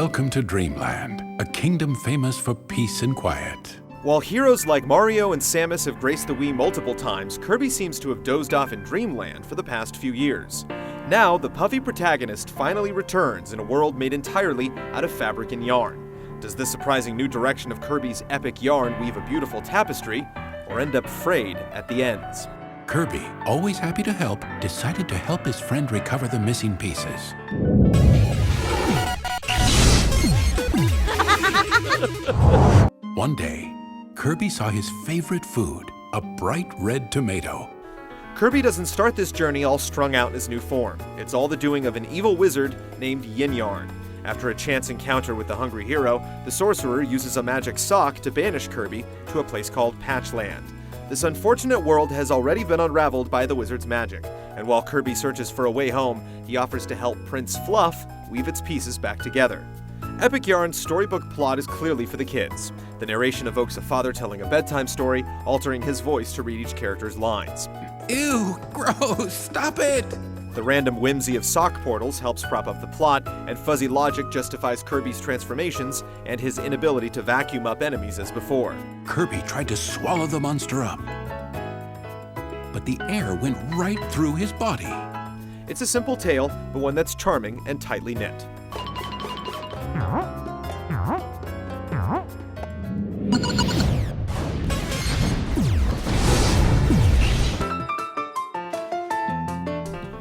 Welcome to Dreamland, a kingdom famous for peace and quiet. While heroes like Mario and Samus have graced the Wii multiple times, Kirby seems to have dozed off in Dreamland for the past few years. Now, the puffy protagonist finally returns in a world made entirely out of fabric and yarn. Does this surprising new direction of Kirby's epic yarn weave a beautiful tapestry, or end up frayed at the ends? Kirby, always happy to help, decided to help his friend recover the missing pieces. One day, Kirby saw his favorite food, a bright red tomato. Kirby doesn't start this journey all strung out in his new form. It's all the doing of an evil wizard named Yin Yarn. After a chance encounter with the hungry hero, the sorcerer uses a magic sock to banish Kirby to a place called Patchland. This unfortunate world has already been unraveled by the wizard's magic, and while Kirby searches for a way home, he offers to help Prince Fluff weave its pieces back together. Epic Yarn's storybook plot is clearly for the kids. The narration evokes a father telling a bedtime story, altering his voice to read each character's lines. Ew, gross, stop it! The random whimsy of sock portals helps prop up the plot, and fuzzy logic justifies Kirby's transformations and his inability to vacuum up enemies as before. Kirby tried to swallow the monster up, but the air went right through his body. It's a simple tale, but one that's charming and tightly knit.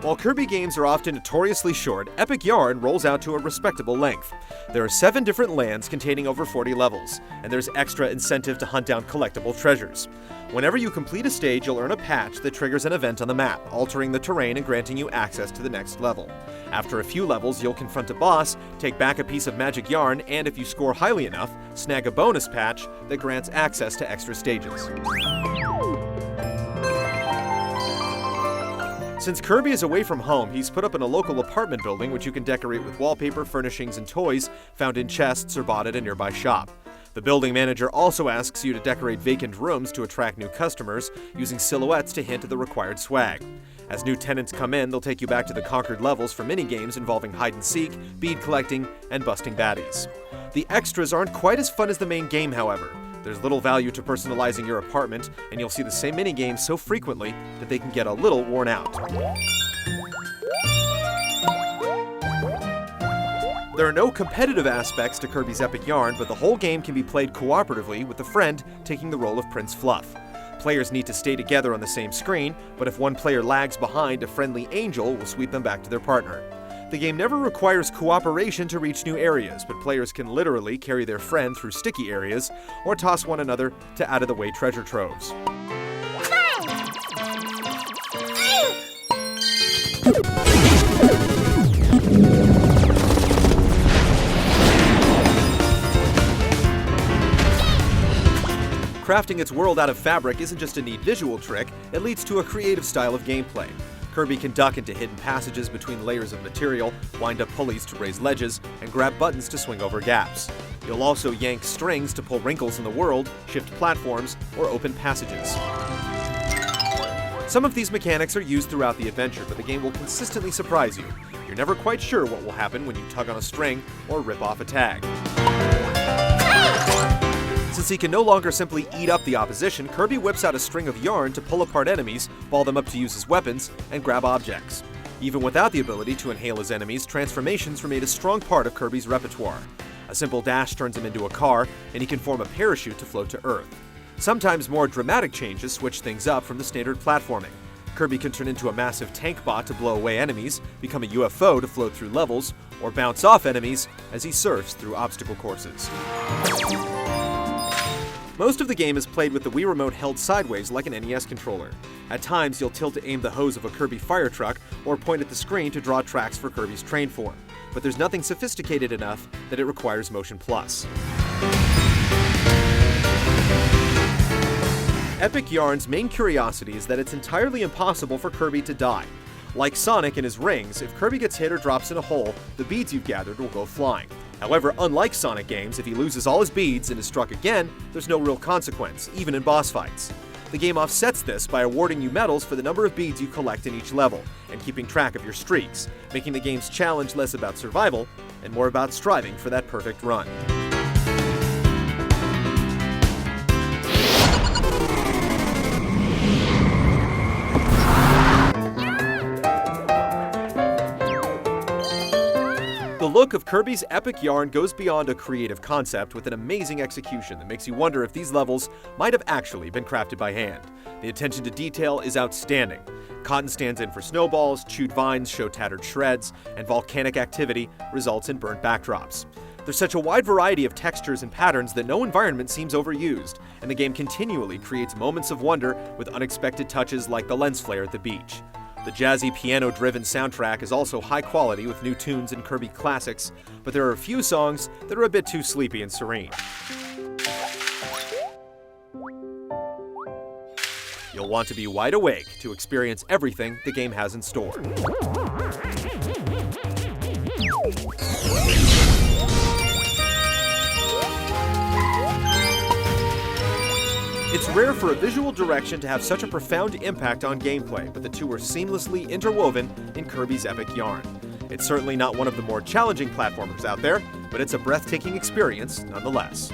While Kirby games are often notoriously short, Epic Yarn rolls out to a respectable length. There are 7 different lands containing over 40 levels, and there's extra incentive to hunt down collectible treasures. Whenever you complete a stage, you'll earn a patch that triggers an event on the map, altering the terrain and granting you access to the next level. After a few levels, you'll confront a boss, take back a piece of magic yarn, and if you score highly enough, snag a bonus patch that grants access to extra stages. Since Kirby is away from home, he's put up in a local apartment building which you can decorate with wallpaper, furnishings, and toys found in chests or bought at a nearby shop. The building manager also asks you to decorate vacant rooms to attract new customers, using silhouettes to hint at the required swag. As new tenants come in, they'll take you back to the conquered levels for mini-games involving hide-and-seek, bead collecting, and busting baddies. The extras aren't quite as fun as the main game, however. There's little value to personalizing your apartment, and you'll see the same mini-games so frequently that they can get a little worn out. There are no competitive aspects to Kirby's Epic Yarn, but the whole game can be played cooperatively with a friend taking the role of Prince Fluff. Players need to stay together on the same screen, but if one player lags behind, a friendly angel will sweep them back to their partner. The game never requires cooperation to reach new areas, but players can literally carry their friend through sticky areas or toss one another to out-of-the-way treasure troves. Crafting its world out of fabric isn't just a neat visual trick, it leads to a creative style of gameplay. Kirby can duck into hidden passages between layers of material, wind up pulleys to raise ledges, and grab buttons to swing over gaps. You'll also yank strings to pull wrinkles in the world, shift platforms, or open passages. Some of these mechanics are used throughout the adventure, but the game will consistently surprise you. You're never quite sure what will happen when you tug on a string or rip off a tag. Since he can no longer simply eat up the opposition, Kirby whips out a string of yarn to pull apart enemies, ball them up to use as weapons, and grab objects. Even without the ability to inhale his enemies, transformations remain a strong part of Kirby's repertoire. A simple dash turns him into a car, and he can form a parachute to float to Earth. Sometimes more dramatic changes switch things up from the standard platforming. Kirby can turn into a massive tank bot to blow away enemies, become a UFO to float through levels, or bounce off enemies as he surfs through obstacle courses. Most of the game is played with the Wii Remote held sideways like an NES controller. At times, you'll tilt to aim the hose of a Kirby fire truck or point at the screen to draw tracks for Kirby's train form, but there's nothing sophisticated enough that it requires Motion Plus. Epic Yarn's main curiosity is that it's entirely impossible for Kirby to die. Like Sonic and his rings, if Kirby gets hit or drops in a hole, the beads you've gathered will go flying. However, unlike Sonic games, if he loses all his beads and is struck again, there's no real consequence, even in boss fights. The game offsets this by awarding you medals for the number of beads you collect in each level, and keeping track of your streaks, making the game's challenge less about survival and more about striving for that perfect run. The look of Kirby's epic yarn goes beyond a creative concept with an amazing execution that makes you wonder if these levels might have actually been crafted by hand. The attention to detail is outstanding. Cotton stands in for snowballs, chewed vines show tattered shreds, and volcanic activity results in burnt backdrops. There's such a wide variety of textures and patterns that no environment seems overused, and the game continually creates moments of wonder with unexpected touches like the lens flare at the beach. The jazzy piano-driven soundtrack is also high quality with new tunes and Kirby classics, but there are a few songs that are a bit too sleepy and serene. You'll want to be wide awake to experience everything the game has in store. It's rare for a visual direction to have such a profound impact on gameplay, but the two are seamlessly interwoven in Kirby's epic yarn. It's certainly not one of the more challenging platformers out there, but it's a breathtaking experience nonetheless.